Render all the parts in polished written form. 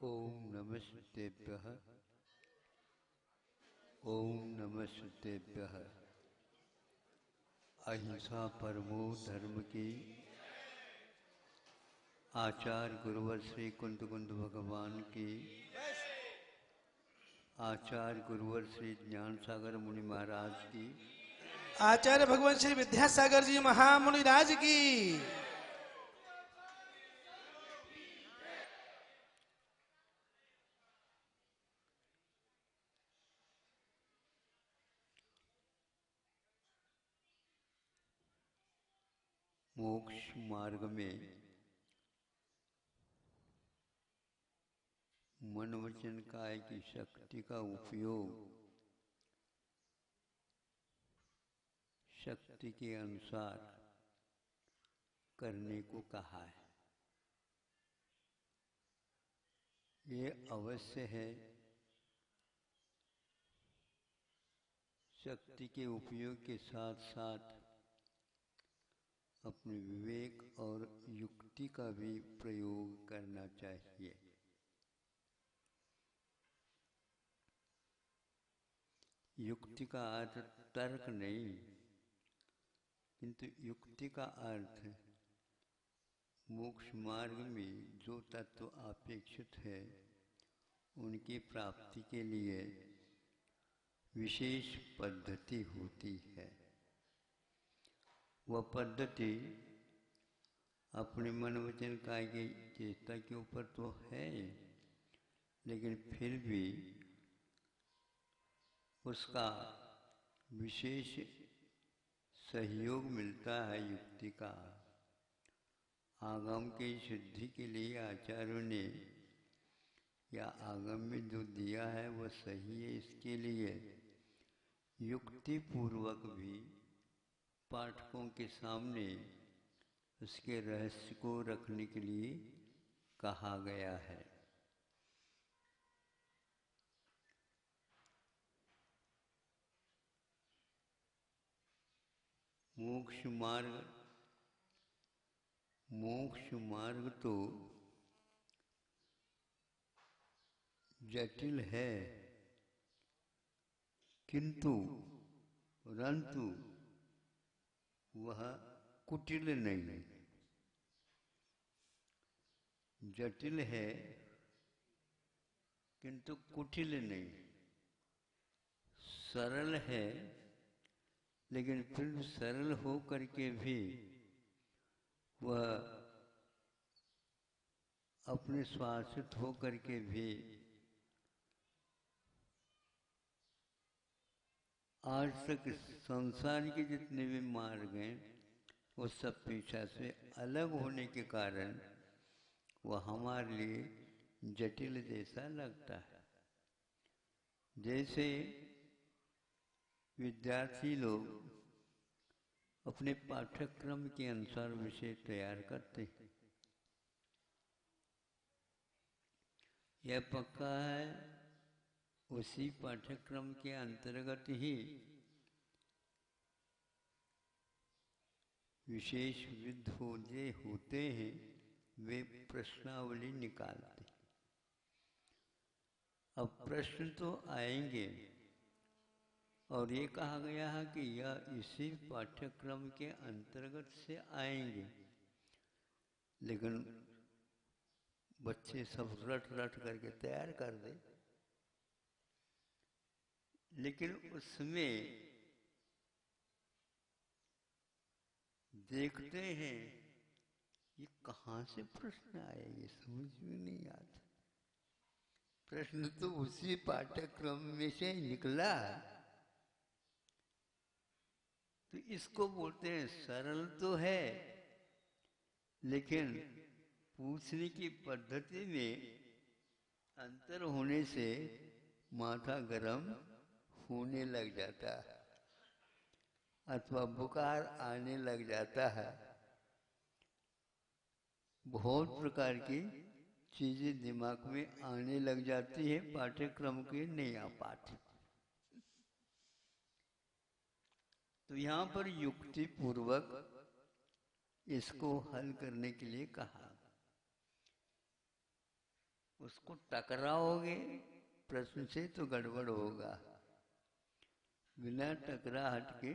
ओम नमस्तेभ्यः। ओम नमस्तेभ्यः। अहिंसा परमो धर्म की। आचार्य गुरुवर श्री कुंद भगवान की। आचार्य गुरुवर श्री ज्ञान सागर मुनि महाराज की। आचार्य भगवान श्री विद्यासागर जी महामुनि राज की। मोक्ष मार्ग में मन वचन काय की शक्ति का उपयोग शक्ति के अनुसार करने को कहा है। ये अवश्य है शक्ति के उपयोग के साथ साथ अपने विवेक और युक्ति का भी प्रयोग करना चाहिए। युक्ति का अर्थ तर्क नहीं, किंतु युक्ति का अर्थ मोक्ष मार्ग में जो तत्व अपेक्षित है उनकी प्राप्ति के लिए विशेष पद्धति होती है। वह पद्धति अपने मन वचन काय की चेष्टा के ऊपर तो है, लेकिन फिर भी उसका विशेष सहयोग मिलता है युक्ति का। आगम की शुद्धि के लिए आचार्यों ने या आगम में जो दिया है वह सही है। इसके लिए युक्ति पूर्वक भी पाठकों के सामने उसके रहस्य को रखने के लिए कहा गया है। मोक्ष मार्ग तो जटिल है, परंतु वह कुटिल नहीं। जटिल है किंतु कुटिल नहीं। सरल है, लेकिन फिर सरल हो करके भी वह अपने स्वार्थित हो करके भी आज तक संसार के जितने भी मार्ग हैं उस सब पीछा से अलग होने के कारण वह हमारे लिए जटिल जैसा लगता है। जैसे विद्यार्थी लोग अपने पाठ्यक्रम के अनुसार विषय तैयार करते हैं। यह पक्का है उसी पाठ्यक्रम के अंतर्गत ही विशेष विद्यार्थी होते हैं, वे प्रश्नावली निकालते हैं। अब प्रश्न तो आएंगे और ये कहा गया है कि यह इसी पाठ्यक्रम के अंतर्गत से आएंगे, लेकिन बच्चे सब रट करके तैयार कर दे, लेकिन उसमें देखते हैं ये कहाँ से प्रश्न आएंगे, समझ में नहीं आता। प्रश्न तो उसी पाठ्यक्रम में से निकला, तो इसको बोलते हैं सरल तो है, लेकिन पूछने की पद्धति में अंतर होने से माथा गरम होने लग जाता है अथवा बुखार आने लग जाता है। बहुत प्रकार की चीजें दिमाग में आने लग जाती है, पाठ्यक्रम के नहीं आ पाती। तो यहाँ पर युक्ति पूर्वक इसको हल करने के लिए कहा। उसको टकराओगे प्रश्न से तो गड़बड़ होगा। बिना टकराहट के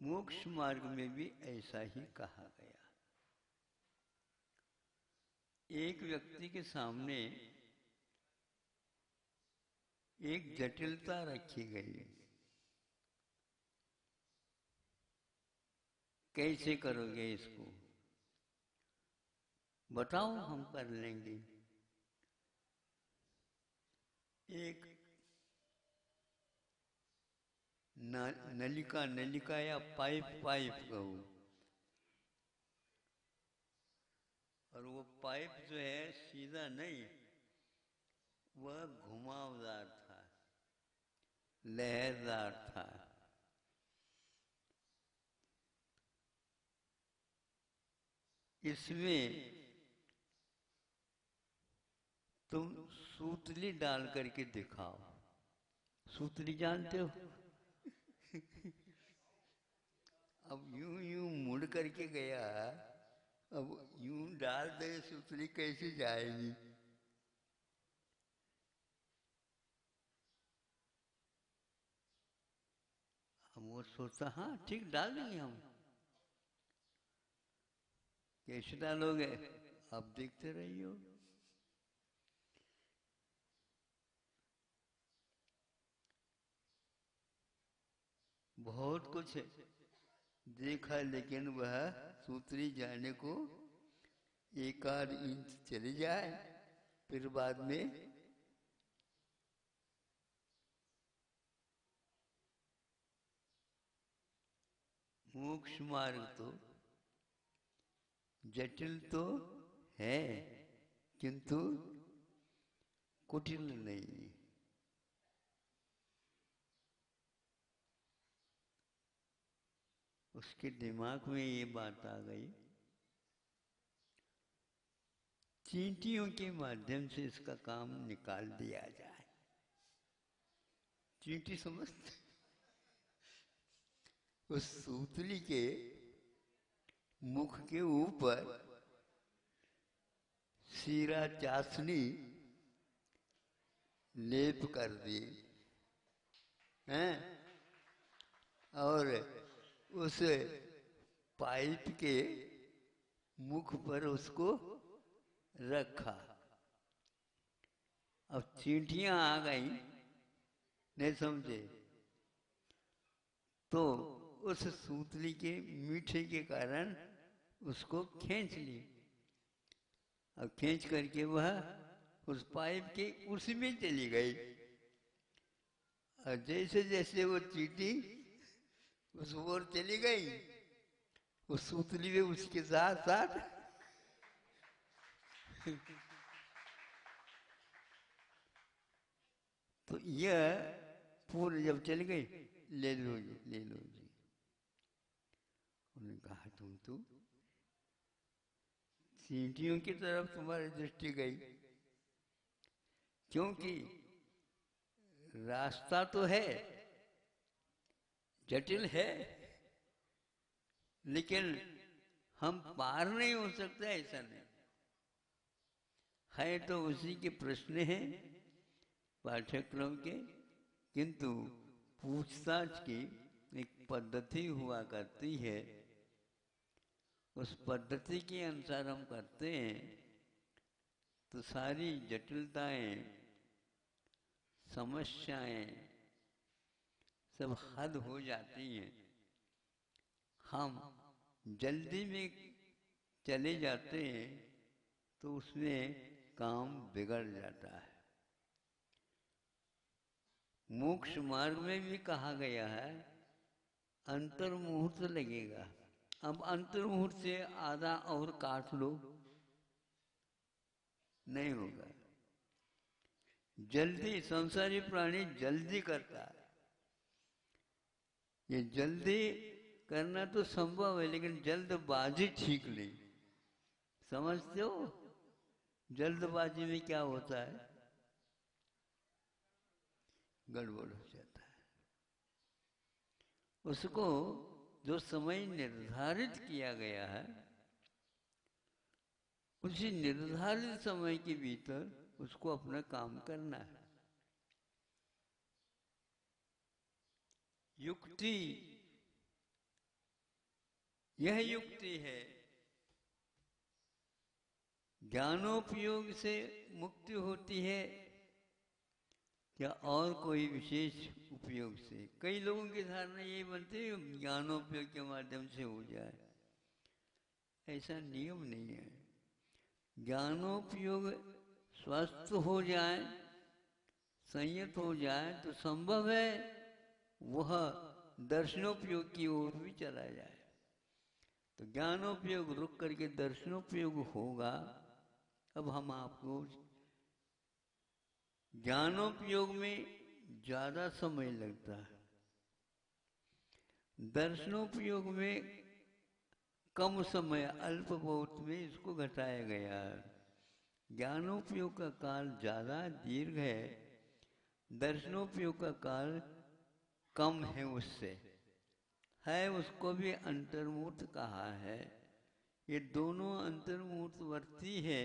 मोक्ष मार्ग में भी ऐसा ही कहा गया। एक व्यक्ति के सामने एक जटिलता रखी गई, कैसे करोगे इसको, बताओ हम कर लेंगे। एक नलिका या पाइप कहो, और वो पाइप जो है सीधा नहीं, वह घुमावदार था, लहरदार था। इसमें तुम सूतली डाल करके दिखाओ। सूतली जानते हो? अब यूं यूं मुड़ करके गया, अब यूं डाल दे सूतली कैसे जाएगी? हम वो सोचता हाँ ठीक डाल देंगे हम। कैसे डालोगे? आप देखते रहिए। बहुत कुछ देखा, लेकिन वह सूतली जाने को 1 आध इंच चली जाए, फिर बाद में मोक्ष मार्ग तो जटिल तो है, किंतु कुटिल नहीं। उसके दिमाग में ये बात आ गई, चींटियों के माध्यम से इसका काम निकाल दिया जाए। चींटी समझते? उस सूतली के मुख के ऊपर सीरा चाशनी लेप कर दी हैं, और उस पाइप के मुख पर उसको रखा। अब चींटियां आ गई, नहीं समझे, तो उस सूतली के मीठे के कारण उसको खींच ली। अब खींच करके वह उस पाइप के उसी में चली गई, और जैसे जैसे वो चींटी उस ओर चली गई, उस सूतली में उसके साथ साथ तो यह पूरे जब चली गई, ले लो जी, ले लो जी। उन्होंने कहा तुम तो चींटियों की तरफ तुम्हारी दृष्टि गई, क्योंकि रास्ता तो है, जटिल है, लेकिन हम पार नहीं हो सकते, ऐसा नहीं है। तो उसी के प्रश्न हैं पाठ्यक्रम के, किंतु पूछताछ की एक पद्धति हुआ करती है। उस पद्धति के अनुसार हम करते हैं तो सारी जटिलताएं, समस्याएं सब हद हो जाती हैं। हम जल्दी में चले जाते हैं तो उसमें काम बिगड़ जाता है। मोक्ष मार्ग में भी कहा गया है अंतर मुहूर्त लगेगा। अब अंतर मुहूर्त से आधा और काट लो, नहीं होगा। जल्दी संसारी प्राणी जल्दी करता है, ये जल्दी करना तो संभव है, लेकिन जल्दबाजी ठीक नहीं। समझते हो जल्दबाजी में क्या होता है? गड़बड़ हो जाता है। उसको जो समय निर्धारित किया गया है उसी निर्धारित समय के भीतर उसको अपना काम करना है। युक्ति, यह युक्ति है। ज्ञानोपयोग से मुक्ति होती है या और कोई विशेष उपयोग से? कई लोगों की धारणा यही बनती है ज्ञानोपयोग के माध्यम से हो जाए। ऐसा नियम नहीं है। ज्ञानोपयोग स्वस्थ हो जाए, संयत हो जाए तो संभव है वह दर्शनोपयोग की ओर भी चला जाए। तो ज्ञानोपयोग रुक करके दर्शनोपयोग होगा। अब हम आपको ज्ञानोपयोग में ज्यादा समय लगता है, दर्शनोपयोग में कम समय, अल्प बहुत में इसको घटाया गया है। ज्ञानोपयोग का काल ज्यादा दीर्घ है, दर्शनोपयोग का काल कम है उससे, है उसको भी अंतर्मूर्त कहा है। ये दोनों अंतर्मूर्तवर्ती है,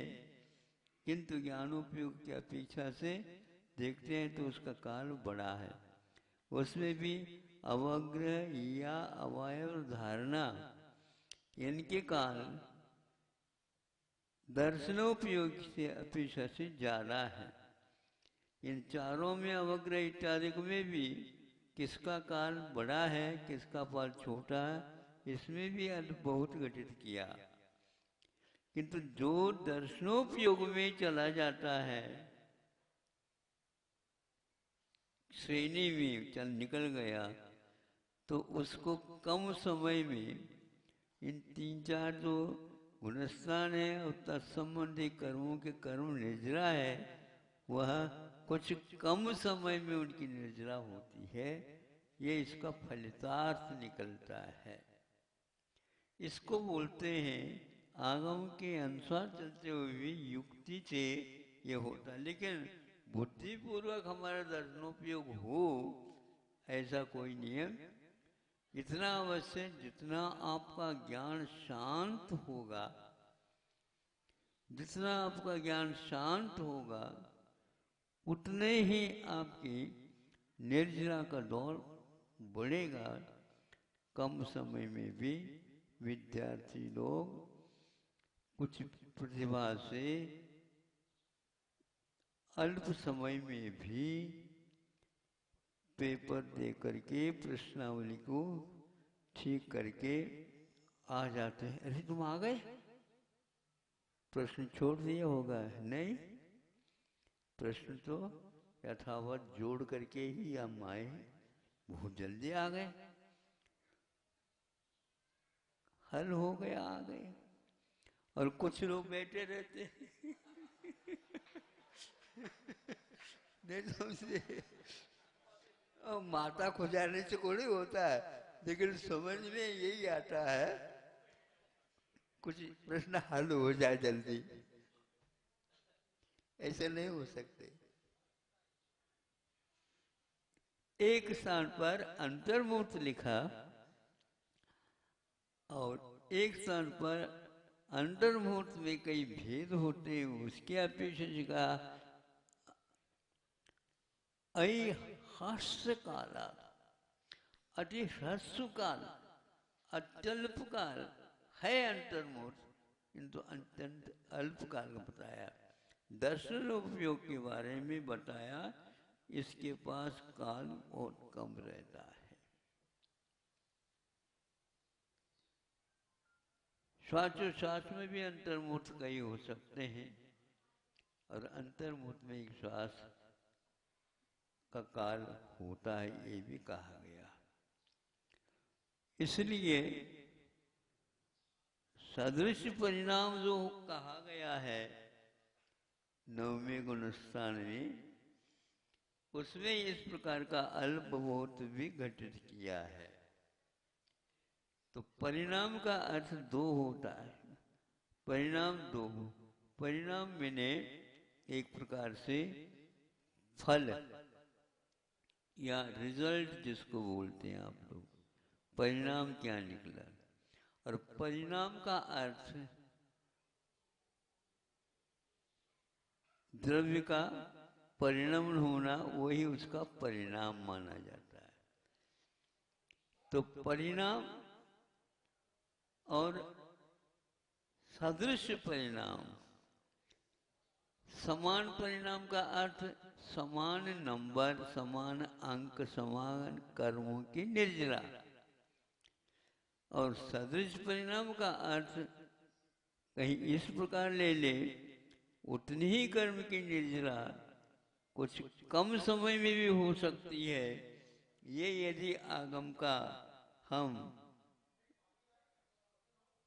किंतु ज्ञानोपयोग की अपेक्षा से देखते हैं तो उसका काल बड़ा है। उसमें भी अवग्रह या अवयव धारणा इनके काल दर्शनोपयोग से अपेक्षा से ज्यादा है। इन चारों में अवग्रह इत्यादि में भी किसका काल बड़ा है, किसका काल छोटा है, इसमें भी अल्प बहुत घटित किया। किंतु जो दर्शनोपयोग में चला जाता है, श्रेणी में चल निकल गया, तो उसको कम समय में इन तीन चार जो गुणस्थान है और तत्संबंधी कर्मों के कर्म निर्जरा है, वह कुछ कम समय में उनकी निर्जरा होती है। ये इसका फलितार्थ निकलता है। इसको बोलते हैं आगम के अनुसार चलते हुए भी युक्ति से ये होता है। लेकिन बुद्धिपूर्वक हमारा दर्शनोपयोग हो ऐसा कोई नियम, इतना अवश्य जितना आपका ज्ञान शांत होगा, जितना आपका ज्ञान शांत होगा उतने ही आपकी निर्जरा का दौर बढ़ेगा। कम समय में भी विद्यार्थी लोग कुछ प्रतिभा से अल्प समय में भी पेपर दे करके प्रश्नावली को ठीक करके आ जाते हैं। अरे तुम आ गए, प्रश्न छोड़ दिया होगा? नहीं, प्रश्न तो यथावत जोड़ करके ही हम आए, बहुत जल्दी आ गए, हल हो गया, आ गए। और कुछ लोग बैठे रहते नहीं समझे। और माता खुजाने से कोई होता है, लेकिन समझ में यही आता है कुछ प्रश्न हल हो जाए जल्दी। ऐसे नहीं हो सकते। एक स्थान पर अंतर्मुक्त लिखा और एक स्थान पर अंतर्मुक्त में कई भेद होते हैं, उसके अपेक्षा कहा अय हास्य काला, अति ह्रस्व काल, अत्यल्प काल है अंतर्मुक्त, किंतु अत्यंत अल्प काल का बताया। दर्शन उपयोग के बारे में बताया, इसके पास काल बहुत कम रहता है। श्वासोच्छ्वास में भी अंतर्मुक्त कई हो सकते हैं, और अंतर्मुक्त में एक श्वास का काल होता है, ये भी कहा गया। इसलिए सदृश परिणाम जो कहा गया है 9वें गुणस्थान में, उसमें इस प्रकार का अल्प बहुत भी घटित किया है। तो परिणाम का अर्थ दो होता है, परिणाम दो, परिणाम मैंने एक प्रकार से फल या रिजल्ट जिसको बोलते हैं आप लोग, परिणाम क्या निकला। और परिणाम का अर्थ द्रव्य का परिणमन होना वही उसका परिणाम माना जाता है। तो परिणाम और सदृश परिणाम, समान परिणाम का अर्थ समान नंबर, समान अंक, समान कर्मों की निर्जरा। और सदृश परिणाम का अर्थ कहीं इस प्रकार ले ले, उतनी ही कर्म की निर्जरा कुछ कम समय में भी हो सकती है। ये यदि आगम का हम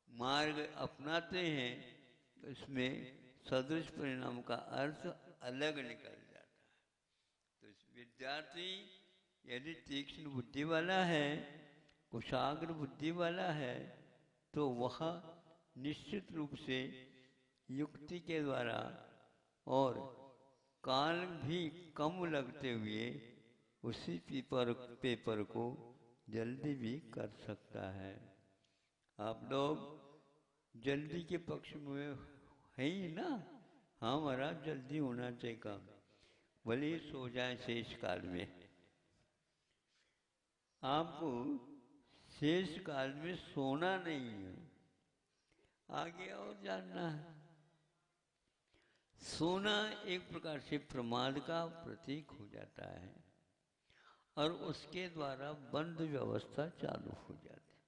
मार्ग अपनाते हैं तो इसमें सदृश परिणाम का अर्थ अलग निकल जाता है। तो इस विद्यार्थी यदि तीक्ष्ण बुद्धि वाला है, कुशाग्र बुद्धि वाला है, तो वह निश्चित रूप से युक्ति के द्वारा और काल भी कम लगते हुए उसी पेपर को जल्दी भी कर सकता है। आप लोग जल्दी के पक्ष में है ही ना? हाँ महाराज, जल्दी होना चाहिए काम, भले ही सो जाए शेष काल में। आपको शेष काल में सोना नहीं है, आगे और जानना है। सोना एक प्रकार से प्रमाद का प्रतीक हो जाता है और उसके द्वारा बंद व्यवस्था चालू हो जाती है।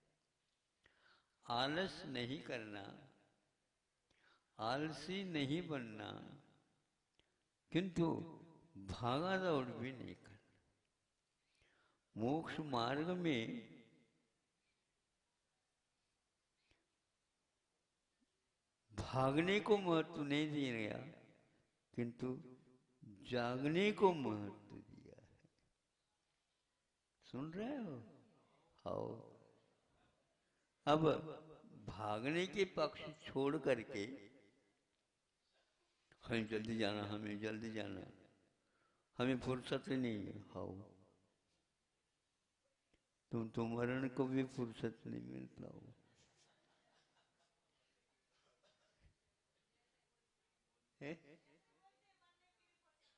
आलस नहीं करना, आलसी नहीं बनना, किंतु भागा दौड़ भी नहीं करना। मोक्ष मार्ग में भागने को महत्व नहीं दिया गया, किंतु जागने को महत्व दिया है। सुन रहे हो? आओ, अब भागने के पक्ष छोड़ करके हमें जल्दी जाना, हमें जल्दी जाना, हमें फुर्सत ही नहीं है। आओ, तुम तो मरण को भी फुर्सत नहीं मिलता हो।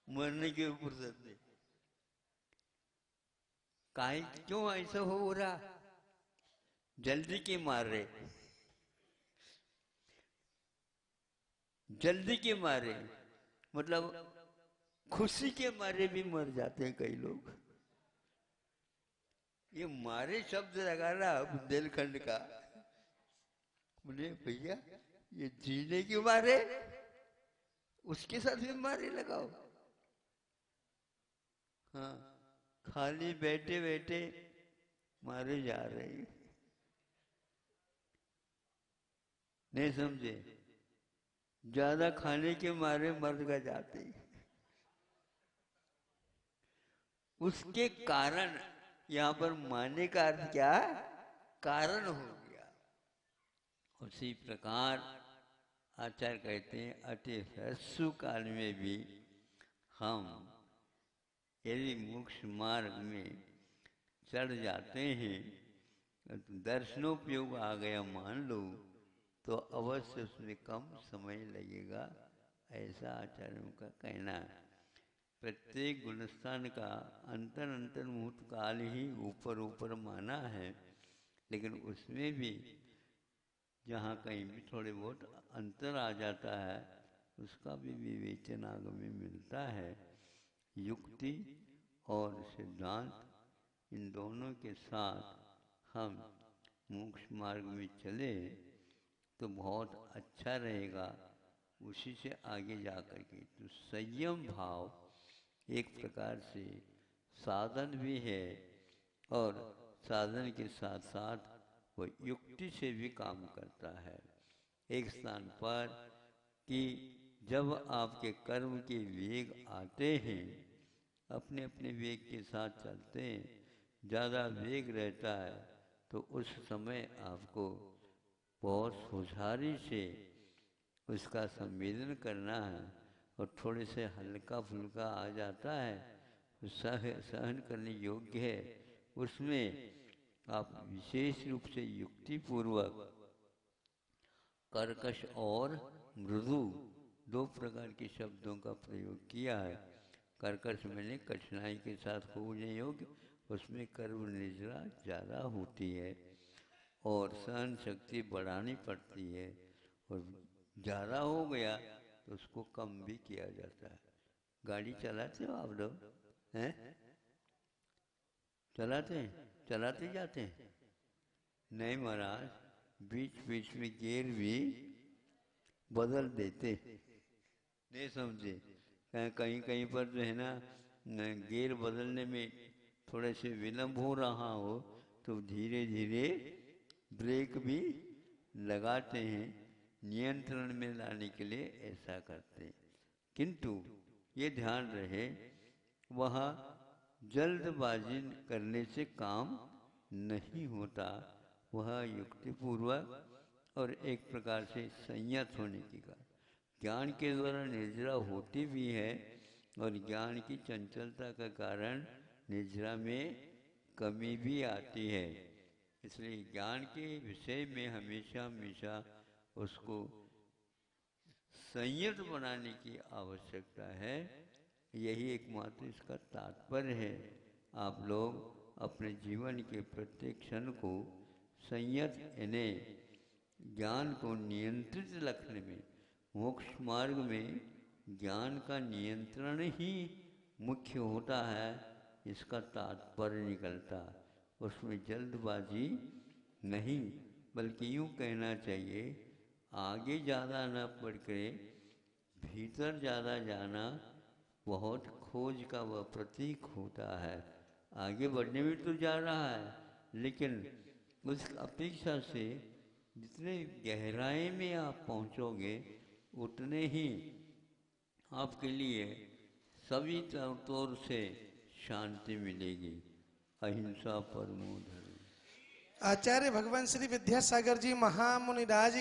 मरने की फुर्सत नहीं। काहे क्यों ऐसा हो रहा? जल्दी के मारे, जल्दी के मारे, मतलब खुशी के मारे भी मर जाते हैं कई लोग। ये मारे शब्द लगा रहा बुंदेलखंड का, बोले भैया ये जीने के मारे, उसके साथ भी मारे लगाओ। हाँ, खाली बैठे बैठे मारे जा रहे हैं। नहीं समझे? ज्यादा खाने के मारे मर का जाते हैं। उसके कारण यहाँ पर मानने का अर्थ क्या है? कारण हो गया। उसी प्रकार आचार्य कहते हैं अति ह्रस्व काल में भी हम यदि मोक्ष मार्ग में चढ़ जाते हैं, तो दर्शनोपयोग आ गया मान लो, तो अवश्य उसमें कम समय लगेगा, ऐसा आचार्यों का कहना है। प्रत्येक गुणस्थान का अंतर अंतर मुहूर्त काल ही ऊपर ऊपर माना है, लेकिन उसमें भी जहाँ कहीं भी थोड़े बहुत अंतर आ जाता है, उसका भी विवेचन आगे में मिलता है। युक्ति और सिद्धांत इन दोनों के साथ हम मोक्ष मार्ग में चले तो बहुत अच्छा रहेगा। उसी से आगे जा कर के तो संयम भाव एक प्रकार से साधन भी है, और साधन के साथ साथ वो युक्ति से भी काम करता है। एक स्थान पर कि जब आपके कर्म के वेग आते हैं, अपने अपने वेग के साथ चलते हैं, ज़्यादा वेग रहता है तो उस समय आपको बहुत होशियारी से उसका संवेदन करना है, और थोड़े से हल्का फुल्का आ जाता है तो सहन करने योग्य है। उसमें आप विशेष रूप से युक्ति पूर्वक कर्कश और मृदु दो प्रकार के शब्दों का प्रयोग किया है। कर्कश मैंने कठिनाई के साथ होने योग्य, उसमें कर्म निद्रा ज़्यादा होती है और सहन शक्ति बढ़ानी पड़ती है, और ज़्यादा हो गया तो उसको कम भी किया जाता है। गाड़ी चलाते हो आप लोग? हैं? चलाते जाते हैं? नहीं महाराज, बीच बीच में गियर भी बदल देते, नहीं समझे? कहीं कहीं पर जो है ना, गियर बदलने में थोड़े से विलम्ब हो रहा हो तो धीरे धीरे ब्रेक भी लगाते हैं, नियंत्रण में लाने के लिए ऐसा करते हैं। किंतु ये ध्यान रहे, वह जल्दबाजी करने से काम नहीं होता, वह युक्तिपूर्वक और एक प्रकार से संयत होने की कारण। ज्ञान के द्वारा निद्रा होती भी है और ज्ञान की चंचलता का कारण निद्रा में कमी भी आती है। इसलिए ज्ञान के विषय में हमेशा हमेशा उसको संयत बनाने की आवश्यकता है। यही एकमात्र इसका तात्पर्य है। आप लोग अपने जीवन के प्रत्येक क्षण को संयत यानी ज्ञान को नियंत्रित रखने में, मोक्ष मार्ग में ज्ञान का नियंत्रण ही मुख्य होता है, इसका तात्पर्य निकलता। उसमें जल्दबाजी नहीं, बल्कि यूँ कहना चाहिए, आगे ज़्यादा न बढ़ के भीतर ज़्यादा जाना बहुत खोज का वह प्रतीक होता है। आगे बढ़ने में तो जा रहा है, लेकिन उस अपेक्षा से जितने गहराई में आप पहुंचोगे उतने ही आपके लिए सभी तौर से शांति मिलेगी। अहिंसा परमो धर्म। आचार्य भगवान श्री विद्यासागर जी महामुनिराज